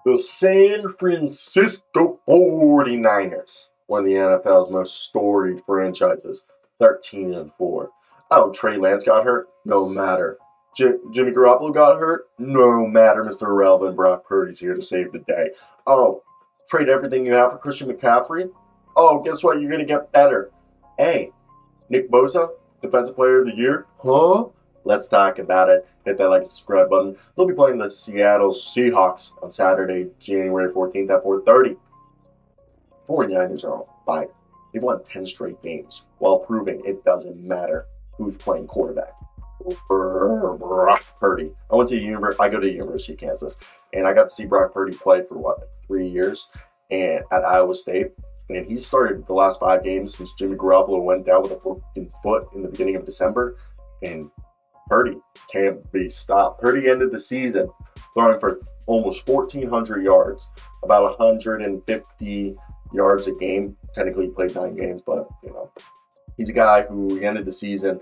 The San Francisco 49ers, one of the NFL's most storied franchises, 13-4. Oh, Trey Lance got hurt? No matter. Jimmy Garoppolo got hurt? No matter. Mr. Irrelevant Brock Purdy's here to save the day. Oh, trade everything you have for Christian McCaffrey? Oh, guess what? You're going to get better. Hey, Nick Bosa, Defensive Player of the Year? Huh? Let's talk about it. Hit that like and subscribe button. They'll be playing the Seattle Seahawks on Saturday, January 14th at 4:30. 49ers are on fire. They've won 10 straight games while proving it doesn't matter who's playing quarterback. Brock Purdy. I go to the University of Kansas, and I got to see Brock Purdy play for 3 years and at Iowa State. And he started the last 5 games since Jimmy Garoppolo went down with a broken foot in the beginning of December. And Purdy can't be stopped. Purdy ended the season throwing for almost 1,400 yards, about 150 yards a game. Technically, he played 9 games, but he's a guy who ended the season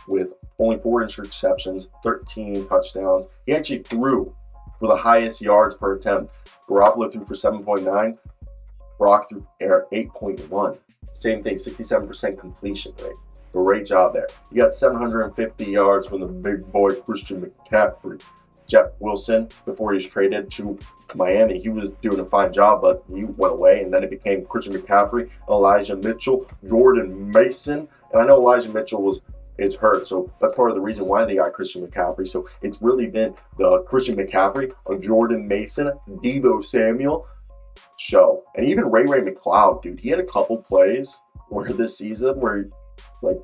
with only 4 interceptions, 13 touchdowns. He actually threw for the highest yards per attempt. Garoppolo threw for 7.9. Brock threw for 8.1. Same thing, 67% completion rate. Great job there. You got 750 yards from the big boy Christian McCaffrey. Jeff Wilson, before he was traded to Miami, he was doing a fine job, but he went away, and then it became Christian McCaffrey, Elijah Mitchell, Jordan Mason. And I know Elijah Mitchell is hurt, so that's part of the reason why they got Christian McCaffrey. So it's really been the Christian McCaffrey, Jordan Mason, Deebo Samuel show. And even Ray McCloud, dude, he had a couple plays where this season where it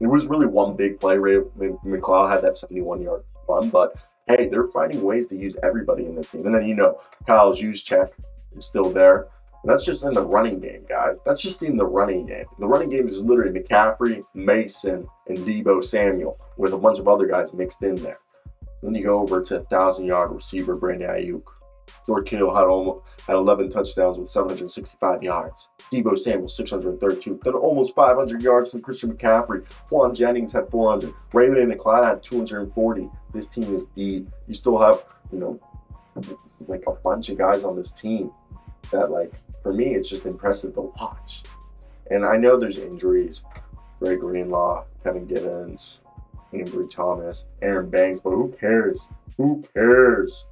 was really one big play. Ray McCloud had that 71-yard run, but hey, they're finding ways to use everybody in this team. And then, Kyle Juszczyk is still there. And that's just in the running game, guys. That's just in the running game. The running game is literally McCaffrey, Mason, and Deebo Samuel with a bunch of other guys mixed in there. Then you go over to 1,000-yard receiver Brandon Ayuk. George Kittle had 11 touchdowns with 765 yards. Deebo Samuel, 632. Then almost 500 yards from Christian McCaffrey. Juan Jennings had 400. Ray McCloud had 240. This team is deep. You still have, a bunch of guys on this team that, for me, it's just impressive to watch. And I know there's injuries. Dre Greenlaw, Kevin Gibbons, Ambry Thomas, Aaron Banks, but who cares? Who cares?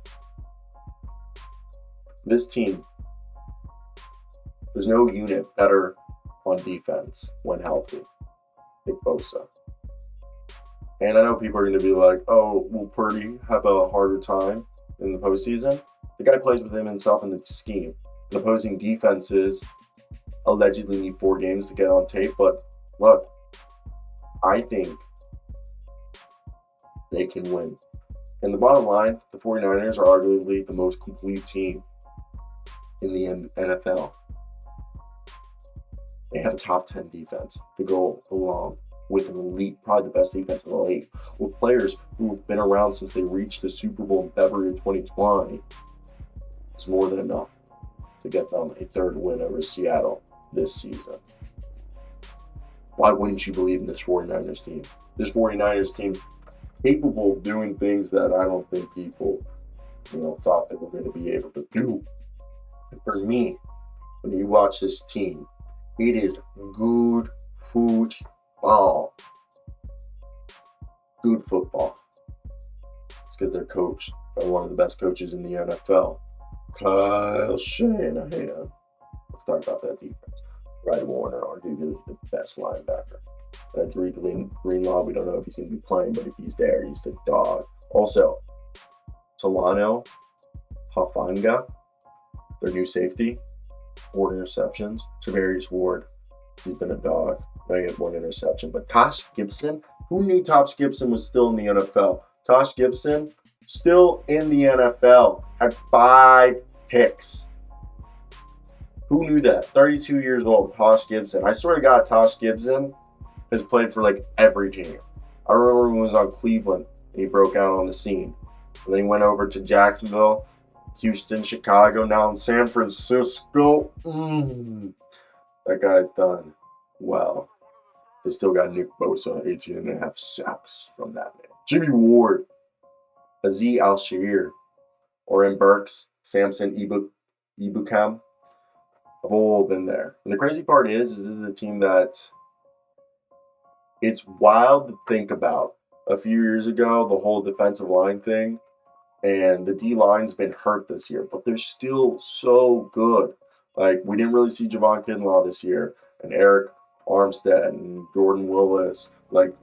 This team, there's no unit better on defense when healthy. Nick Bosa. And I know people are going to be like, oh, will Purdy have a harder time in the postseason? The guy plays with himself in the scheme. And opposing defenses allegedly need 4 games to get on tape. But look, I think they can win. And the bottom line, the 49ers are arguably the most complete team in the NFL. They have a top 10 defense to go along with an elite, probably the best defense in the league, with players who have been around since they reached the Super Bowl in February of 2020. It's more than enough to get them a 3rd win over Seattle this season. Why wouldn't you believe in this 49ers team? This 49ers team's capable of doing things that I don't think people, thought they were going to be able to do. And for me, when you watch this team, it is good football. Good football. It's because they're coached by one of the best coaches in the NFL, Kyle Shanahan. Let's talk about that defense. Riley Warner, arguably the best linebacker. Dre Greenlaw, we don't know if he's going to be playing, but if he's there, he's the dog. Also, Talano Hafanga, their new safety, 4 interceptions. Tavarius Ward, he's been a dog. Now he had 1 interception. But Tosh Gibson, who knew Tosh Gibson was still in the NFL? Tosh Gibson, still in the NFL, had 5 picks. Who knew that? 32 years old, Tosh Gibson. I swear to God, Tosh Gibson has played for every team. I remember when he was on Cleveland and he broke out on the scene. And then he went over to Jacksonville, Houston, Chicago, now in San Francisco. That guy's done well. They still got Nick Bosa, 18.5 sacks from that man. Jimmy Ward, Azeez Al-Shaair, Oren Burks, Samson Ibukam have all been there. And the crazy part is this is a team that it's wild to think about. A few years ago, the whole defensive line thing, and the D-line's been hurt this year, but they're still so good. Like, we didn't really see Javon Kinlaw this year, and Eric Armstead, and Jordan Willis. Like,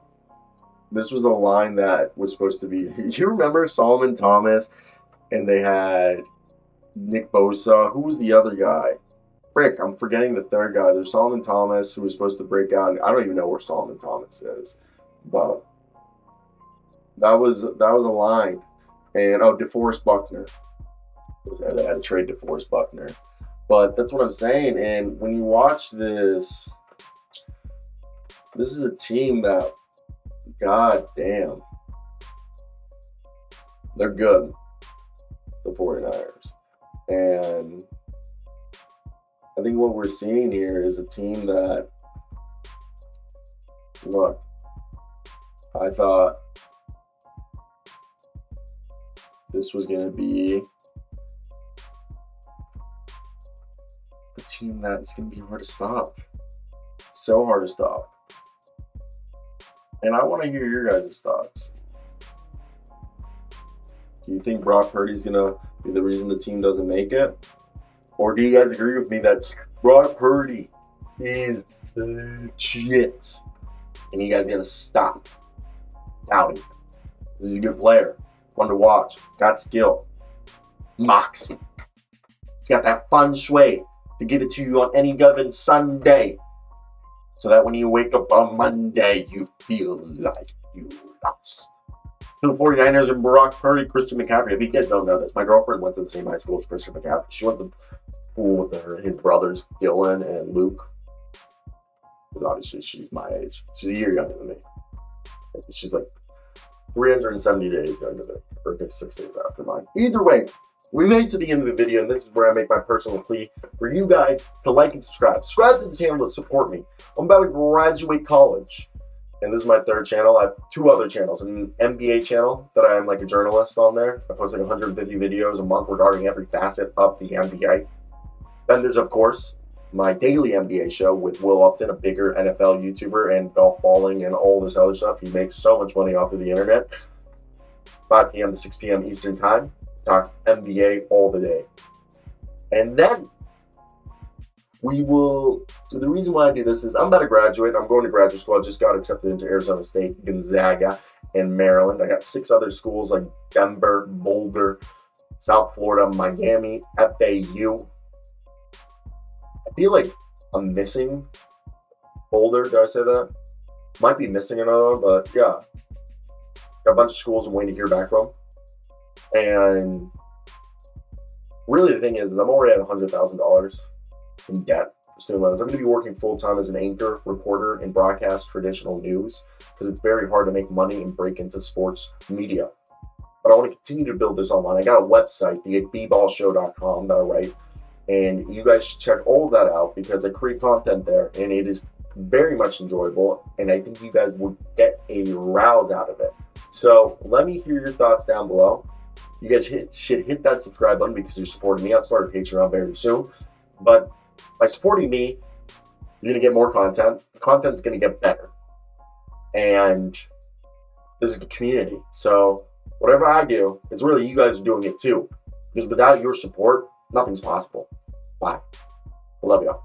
this was a line that was supposed to be... You remember Solomon Thomas, and they had Nick Bosa. Who was the other guy? Frick, I'm forgetting the third guy. There's Solomon Thomas, who was supposed to break out. I don't even know where Solomon Thomas is. But that was a line. And, DeForest Buckner was there. They had to trade DeForest Buckner. But that's what I'm saying. And when you watch this, this is a team that, god damn, they're good, the 49ers. And I think what we're seeing here is a team that, look, I thought this was going to be a team that's going to be hard to stop. So hard to stop. And I want to hear your guys' thoughts. Do you think Brock Purdy's going to be the reason the team doesn't make it? Or do you guys agree with me that Brock Purdy is legit? And you guys got to stop doubting. This is a good player. Fun to watch. Got skill. Moxie. It's got that fun sway to give it to you on any given Sunday. So that when you wake up on Monday, you feel like you lost. To the 49ers and Brock Purdy, Christian McCaffrey. If you kids don't know this, my girlfriend went to the same high school as Christian McCaffrey. She went to school with his brothers, Dylan and Luke. But obviously, she's my age. She's a year younger than me. She's like 370 days younger than me, or 6 days after mine. Either way, we made it to the end of the video, and this is where I make my personal plea for you guys to like and subscribe. Subscribe to the channel to support me. I'm about to graduate college, and this is my third channel. I have two other channels. An NBA channel that I am like a journalist on there. I post like 150 videos a month regarding every facet of the NBA. Then there's, of course, my daily NBA show with Will Upton, a bigger NFL YouTuber and golf balling and all this other stuff. He makes so much money off of the internet. 5 p.m. to 6 p.m. Eastern Time. Talk NBA all the day. And then we will... So the reason why I do this is I'm about to graduate. I'm going to graduate school. I just got accepted into Arizona State, Gonzaga, and Maryland. I got 6 other schools like Denver, Boulder, South Florida, Miami, FAU. I feel like I'm missing Boulder. Did I say that? Might be missing another one, but yeah. Got a bunch of schools I'm waiting to hear back from. And really the thing is I'm already at $100,000 in debt for student loans. I'm going to be working full-time as an anchor, reporter, and broadcast traditional news because it's very hard to make money and break into sports media. But I want to continue to build this online. I got a website, the bballshow.com, that I write. And you guys should check all of that out because I create content there and it is very much enjoyable. And I think you guys would get a rouse out of it. So let me hear your thoughts down below. You guys should hit that subscribe button because you're supporting me. I'll start a Patreon very soon. But by supporting me, you're going to get more content. The content's going to get better. And this is a community. So whatever I do, it's really you guys are doing it too. Because without your support, nothing's possible. Bye. I love y'all.